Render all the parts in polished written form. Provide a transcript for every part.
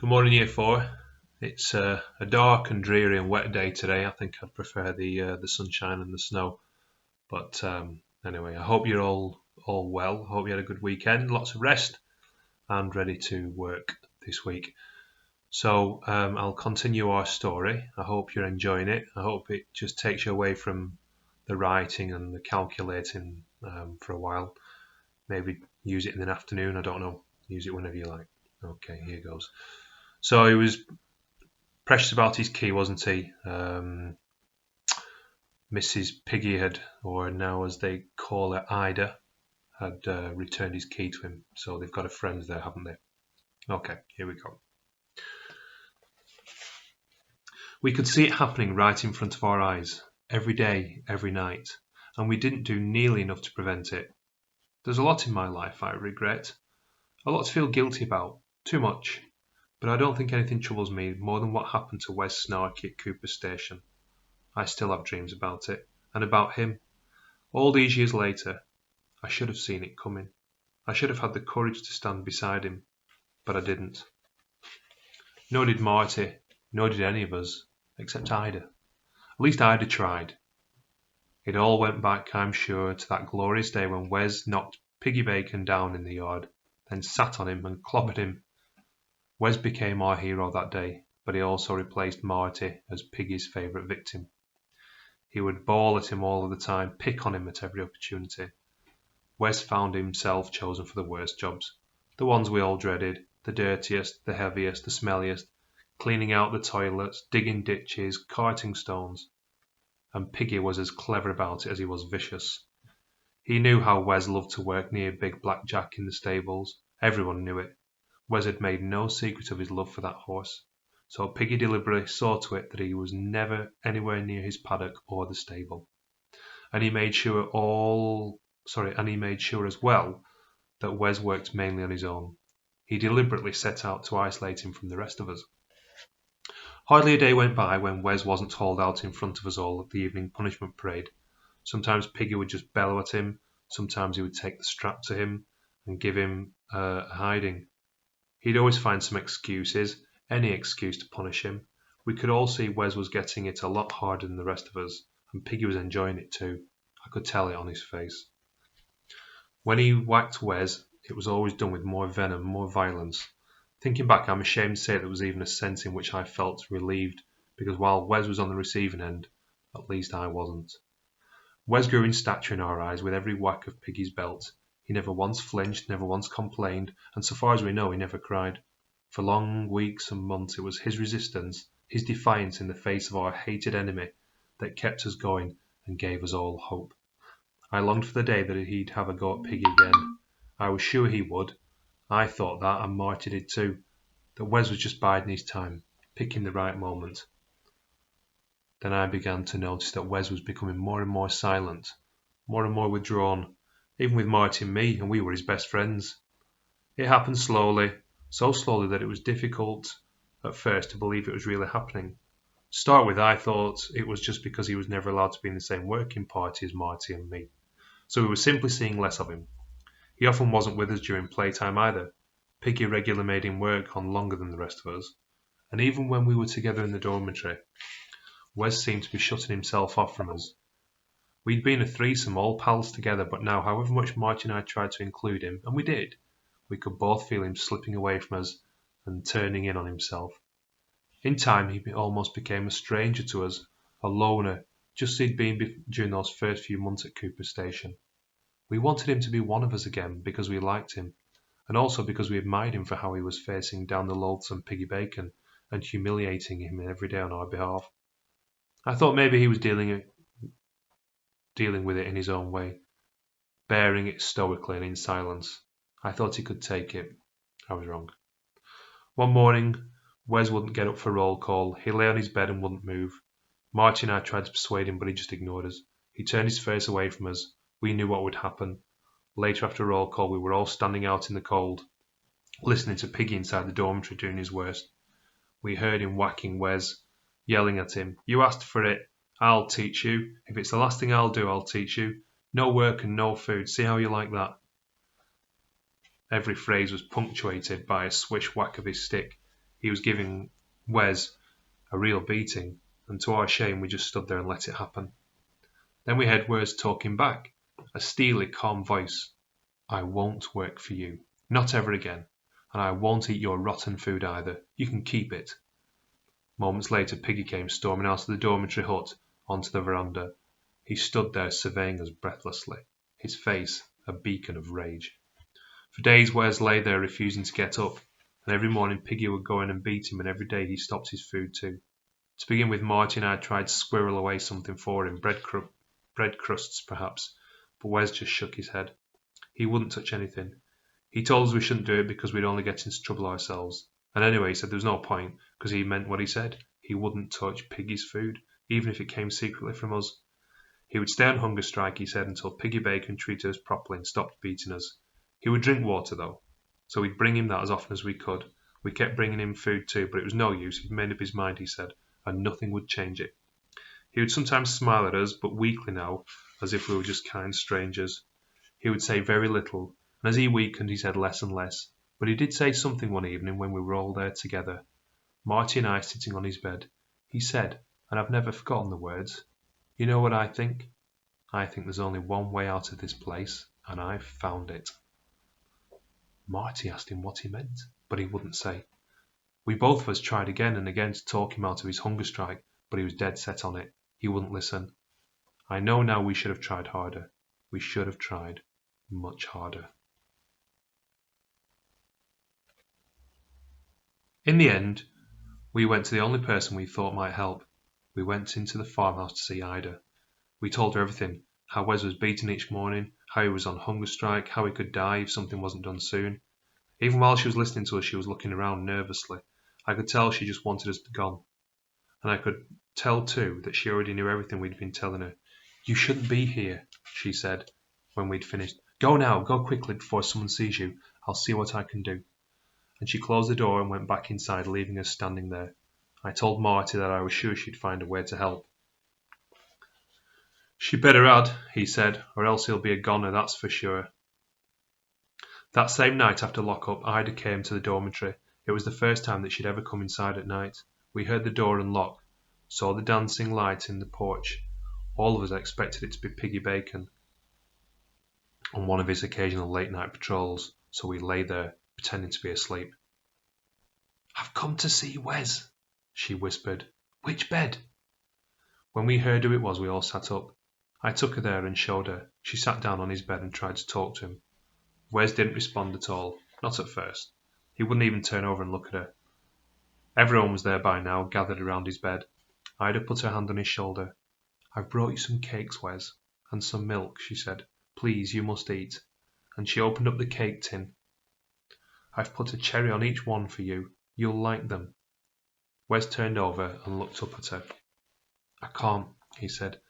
Good morning, Year 4. It's a dark and dreary and wet day today. I think I'd prefer the sunshine and the snow. But anyway, I hope you're all well. I hope you had a good weekend, lots of rest, and ready to work this week. So I'll continue our story. I hope you're enjoying it. I hope it just takes you away from the writing and the calculating for a while. Maybe use it in the afternoon. I don't know. Use it whenever you like. Okay, here goes. So he was precious about his key, wasn't he? Mrs. Piggy had, or now as they call her, Ida, had returned his key to him. So they've got a friend there, haven't they? Okay, here we go. We could see it happening right in front of our eyes, every day, every night, and we didn't do nearly enough to prevent it. There's a lot in my life I regret, a lot to feel guilty about, too much, but I don't think anything troubles me more than what happened to Wes Snarky at Cooper Station. I still have dreams about it, and about him. All these years later, I should have seen it coming. I should have had the courage to stand beside him, but I didn't. Nor did Marty, nor did any of us, except Ida. At least Ida tried. It all went back, I'm sure, to that glorious day when Wes knocked Piggy Bacon down in the yard, then sat on him and clobbered him. Wes became our hero that day, but he also replaced Marty as Piggy's favourite victim. He would bawl at him all of the time, pick on him at every opportunity. Wes found himself chosen for the worst jobs, the ones we all dreaded, the dirtiest, the heaviest, the smelliest, cleaning out the toilets, digging ditches, carting stones. And Piggy was as clever about it as he was vicious. He knew how Wes loved to work near Big Black Jack in the stables. Everyone knew it. Wes had made no secret of his love for that horse. So Piggy deliberately saw to it that he was never anywhere near his paddock or the stable. And he made sure as well that Wes worked mainly on his own. He deliberately set out to isolate him from the rest of us. Hardly a day went by when Wes wasn't hauled out in front of us all at the evening punishment parade. Sometimes Piggy would just bellow at him, sometimes he would take the strap to him and give him a hiding. He'd always find some excuses, any excuse to punish him. We could all see Wes was getting it a lot harder than the rest of us, and Piggy was enjoying it too. I could tell it on his face. When he whacked Wes, it was always done with more venom, more violence. Thinking back, I'm ashamed to say there was even a sense in which I felt relieved, because while Wes was on the receiving end, at least I wasn't. Wes grew in stature in our eyes with every whack of Piggy's belt. He never once flinched, never once complained, and so far as we know, he never cried. For long weeks and months it was his resistance, his defiance in the face of our hated enemy, that kept us going and gave us all hope. I longed for the day that he'd have a go at Piggy again. I was sure he would. I thought that, and Marty did too. That Wes was just biding his time, picking the right moment. Then I began to notice that Wes was becoming more and more silent, more and more withdrawn, even with Marty and me, and we were his best friends. It happened slowly, so slowly that it was difficult at first to believe it was really happening. To start with, I thought it was just because he was never allowed to be in the same working party as Marty and me. So we were simply seeing less of him. He often wasn't with us during playtime either. Piggy regularly made him work on longer than the rest of us. And even when we were together in the dormitory, Wes seemed to be shutting himself off from us. We'd been a threesome, all pals together, but now, however much Marty and I tried to include him, and we did, we could both feel him slipping away from us and turning in on himself. In time, he almost became a stranger to us, a loner, just as he'd been during those first few months at Cooper Station. We wanted him to be one of us again because we liked him, and also because we admired him for how he was facing down the loathsome Piggy Bacon and humiliating him every day on our behalf. I thought maybe he was dealing with it in his own way, bearing it stoically and in silence. I thought he could take it. I was wrong. One morning, Wes wouldn't get up for roll call. He lay on his bed and wouldn't move. Marty and I tried to persuade him, but he just ignored us. He turned his face away from us. We knew what would happen. Later after roll call, we were all standing out in the cold, listening to Piggy inside the dormitory doing his worst. We heard him whacking Wes, yelling at him, "You asked for it. I'll teach you. If it's the last thing I'll do, I'll teach you. No work and no food. See how you like that?" Every phrase was punctuated by a swish whack of his stick. He was giving Wes a real beating, and to our shame we just stood there and let it happen. Then we heard Wes talking back, a steely, calm voice. I won't work for you. Not ever again. And I won't eat your rotten food either. You can keep it. Moments later, Piggy came storming out of the dormitory hut onto the veranda. He stood there surveying us breathlessly, his face a beacon of rage. For days Wes lay there refusing to get up, and every morning Piggy would go in and beat him, and every day he stopped his food too. To begin with, Marty and I tried to squirrel away something for him, bread crusts perhaps, but Wes just shook his head. He wouldn't touch anything. He told us we shouldn't do it because we'd only get into trouble ourselves. And anyway, he said there was no point, because he meant what he said. He wouldn't touch Piggy's food, even if it came secretly from us. He would stay on hunger strike, he said, until Piggy Bacon treated us properly and stopped beating us. He would drink water, though, so we'd bring him that as often as we could. We kept bringing him food too, but it was no use. He'd made up his mind, he said, and nothing would change it. He would sometimes smile at us, but weakly now, as if we were just kind strangers. He would say very little, and as he weakened he said less and less, but he did say something one evening when we were all there together, Marty and I sitting on his bed. He said, and I've never forgotten the words, you know what I think? I think there's only one way out of this place, and I've found it. Marty asked him what he meant, but he wouldn't say. We both of us tried again and again to talk him out of his hunger strike, but he was dead set on it. He wouldn't listen. I know now we should have tried harder. We should have tried much harder. In the end, we went to the only person we thought might help. We went into the farmhouse to see Ida. We told her everything, how Wes was beaten each morning, how he was on hunger strike, how he could die if something wasn't done soon. Even while she was listening to us, she was looking around nervously. I could tell she just wanted us gone. And I could tell too that she already knew everything we'd been telling her. You shouldn't be here, she said when we'd finished. Go now, go quickly before someone sees you. I'll see what I can do. And she closed the door and went back inside, leaving us standing there. I told Marty that I was sure she'd find a way to help. She better had, he said, or else he'll be a goner, that's for sure. That same night after lock-up, Ida came to the dormitory. It was the first time that she'd ever come inside at night. We heard the door unlock, saw the dancing light in the porch. All of us expected it to be Piggy Bacon on one of his occasional late-night patrols, so we lay there, pretending to be asleep. I've come to see Wes, she whispered. Which bed? When we heard who it was, we all sat up. I took her there and showed her. She sat down on his bed and tried to talk to him. Wes didn't respond at all, not at first. He wouldn't even turn over and look at her. Everyone was there by now, gathered around his bed. Ida put her hand on his shoulder. I've brought you some cakes, Wes, and some milk, she said. Please, you must eat. And she opened up the cake tin. I've put a cherry on each one for you. You'll like them. Wes turned over and looked up at her. I can't, he said.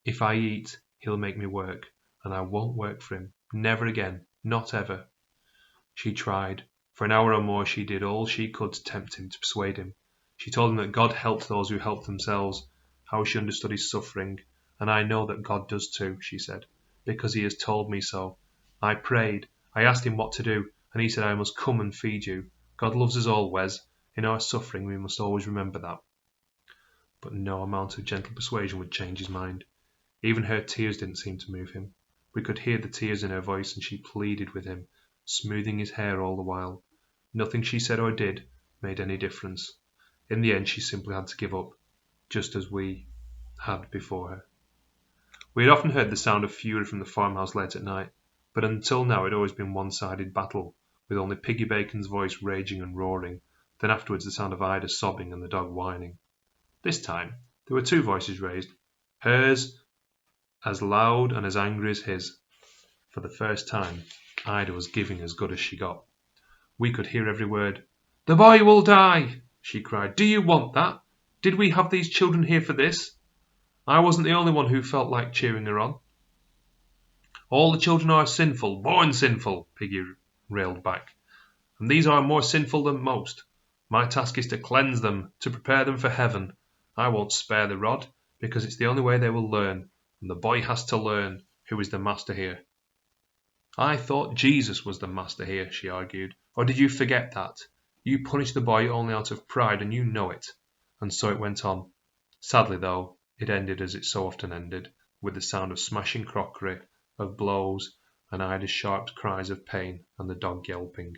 If I eat, he'll make me work, and I won't work for him. Never again. Not ever. She tried. For an hour or more she did all she could to tempt him, to persuade him. She told him that God helped those who helped themselves, how she understood his suffering, and I know that God does too, she said, because he has told me so. I prayed. I asked him what to do, and he said I must come and feed you. God loves us all, Wes. In our suffering we must always remember that. But no amount of gentle persuasion would change his mind. Even her tears didn't seem to move him. We could hear the tears in her voice, and she pleaded with him, smoothing his hair all the while. Nothing she said or did made any difference. In the end she simply had to give up, just as we had before her. We had often heard the sound of fury from the farmhouse late at night, but until now it had always been one-sided battle, with only Piggy Bacon's voice raging and roaring, then afterwards the sound of Ida sobbing and the dog whining. This time there were two voices raised, hers as loud and as angry as his. For the first time, Ida was giving as good as she got. We could hear every word. The boy will die, she cried. Do you want that? Did we have these children here for this? I wasn't the only one who felt like cheering her on. All the children are sinful, born sinful, Piggy railed back. And these are more sinful than most. My task is to cleanse them, to prepare them for heaven. I won't spare the rod, because it's the only way they will learn, and the boy has to learn, who is the master here. I thought Jesus was the master here, she argued. Or did you forget that? You punished the boy only out of pride, and you know it." And so it went on. Sadly, though, it ended as it so often ended, with the sound of smashing crockery, of blows, and Ida's sharp cries of pain, and the dog yelping.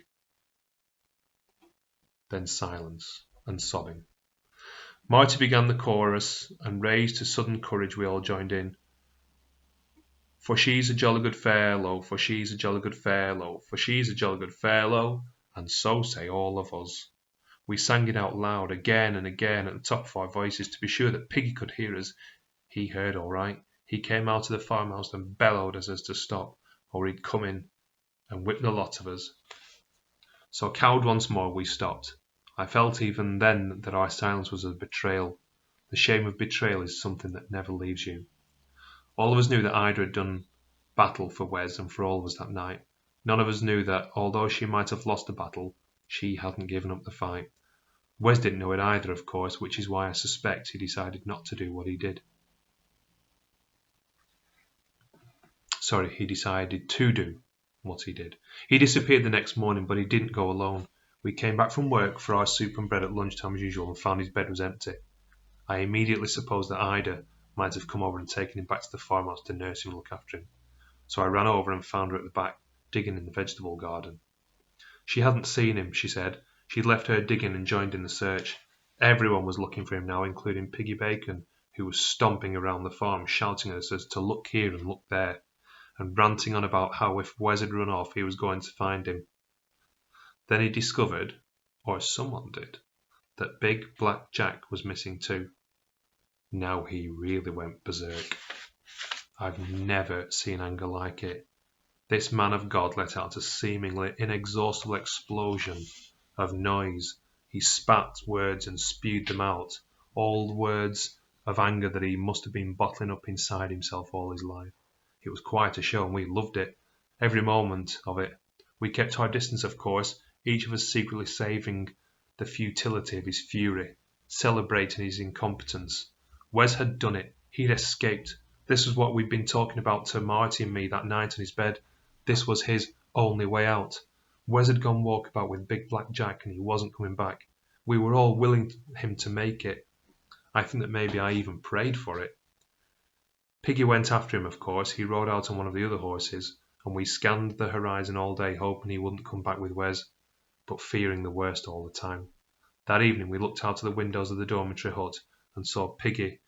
Then silence and sobbing. Marty began the chorus, and raised to sudden courage we all joined in. "For she's a jolly good fellow, for she's a jolly good fellow, for she's a jolly good fellow," and so say all of us. We sang it out loud again and again at the top of our voices to be sure that Piggy could hear us. He heard all right. He came out of the farmhouse and bellowed at us to stop, or he'd come in and whip the lot of us. So cowed once more, we stopped. I felt even then that our silence was a betrayal. The shame of betrayal is something that never leaves you. All of us knew that Ida had done battle for Wes and for all of us that night. None of us knew that, although she might have lost the battle, she hadn't given up the fight. Wes didn't know it either, of course, which is why I suspect he decided not to do what he did. He decided to do what he did. He disappeared the next morning, but he didn't go alone. We came back from work for our soup and bread at lunchtime as usual and found his bed was empty. I immediately supposed that Ida might have come over and taken him back to the farmhouse to nurse him and look after him. So I ran over and found her at the back, digging in the vegetable garden. She hadn't seen him, she said. She'd left her digging and joined in the search. Everyone was looking for him now, including Piggy Bacon, who was stomping around the farm, shouting at us to look here and look there, and ranting on about how if Wes had run off, he was going to find him. Then he discovered, or someone did, that Big Black Jack was missing too. Now he really went berserk. I've never seen anger like it. This man of God let out a seemingly inexhaustible explosion of noise. He spat words and spewed them out, all words of anger that he must have been bottling up inside himself all his life. It was quite a show, and we loved it, every moment of it. We kept our distance, of course, each of us secretly saving the futility of his fury, celebrating his incompetence. Wes had done it. He'd escaped. This was what we'd been talking about to Marty and me that night in his bed. This was his only way out. Wes had gone walkabout with Big Black Jack and he wasn't coming back. We were all willing him to make it. I think that maybe I even prayed for it. Piggy went after him, of course. He rode out on one of the other horses, and we scanned the horizon all day hoping he wouldn't come back with Wes, but fearing the worst all the time. That evening we looked out of the windows of the dormitory hut and saw Piggy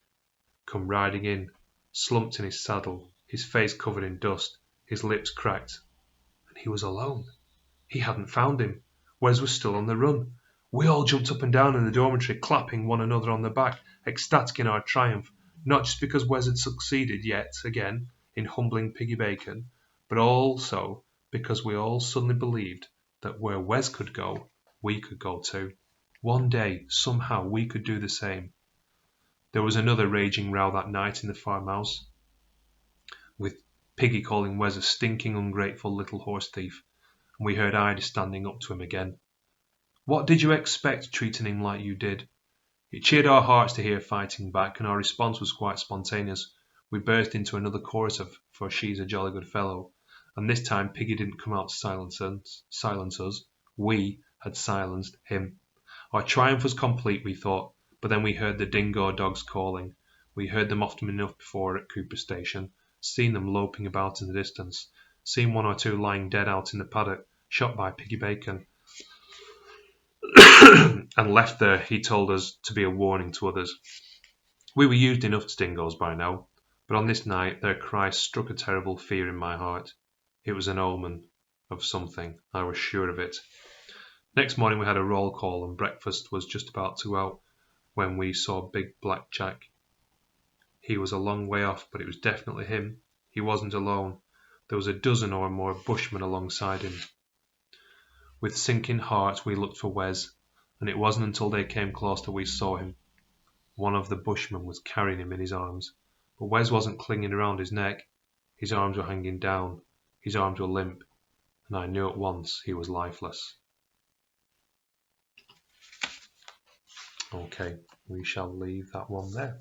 come riding in, slumped in his saddle, his face covered in dust, his lips cracked. And he was alone. He hadn't found him. Wes was still on the run. We all jumped up and down in the dormitory, clapping one another on the back, ecstatic in our triumph, not just because Wes had succeeded yet again in humbling Piggy Bacon, but also because we all suddenly believed that where Wes could go, we could go too. One day, somehow, we could do the same. There was another raging row that night in the farmhouse, with Piggy calling Wes a stinking, ungrateful little horse thief, and we heard Ida standing up to him again. "What did you expect, treating him like you did?" It cheered our hearts to hear fighting back, and our response was quite spontaneous. We burst into another chorus of "For she's a jolly good fellow," and this time Piggy didn't come out to silence us. We had silenced him. Our triumph was complete, we thought, but then we heard the dingo dogs calling. We heard them often enough before at Cooper Station, seen them loping about in the distance, seen one or two lying dead out in the paddock, shot by Piggy Bacon, and left there, he told us, to be a warning to others. We were used enough to dingoes by now, but on this night their cries struck a terrible fear in my heart. It was an omen of something, I was sure of it. Next morning we had a roll call and breakfast was just about to go out when we saw Big Black Jack. He was a long way off, but it was definitely him. He wasn't alone. There was a dozen or more bushmen alongside him. With sinking hearts we looked for Wes, and it wasn't until they came close that we saw him. One of the bushmen was carrying him in his arms, but Wes wasn't clinging around his neck. His arms were hanging down, his arms were limp, and I knew at once he was lifeless. Okay, we shall leave that one there.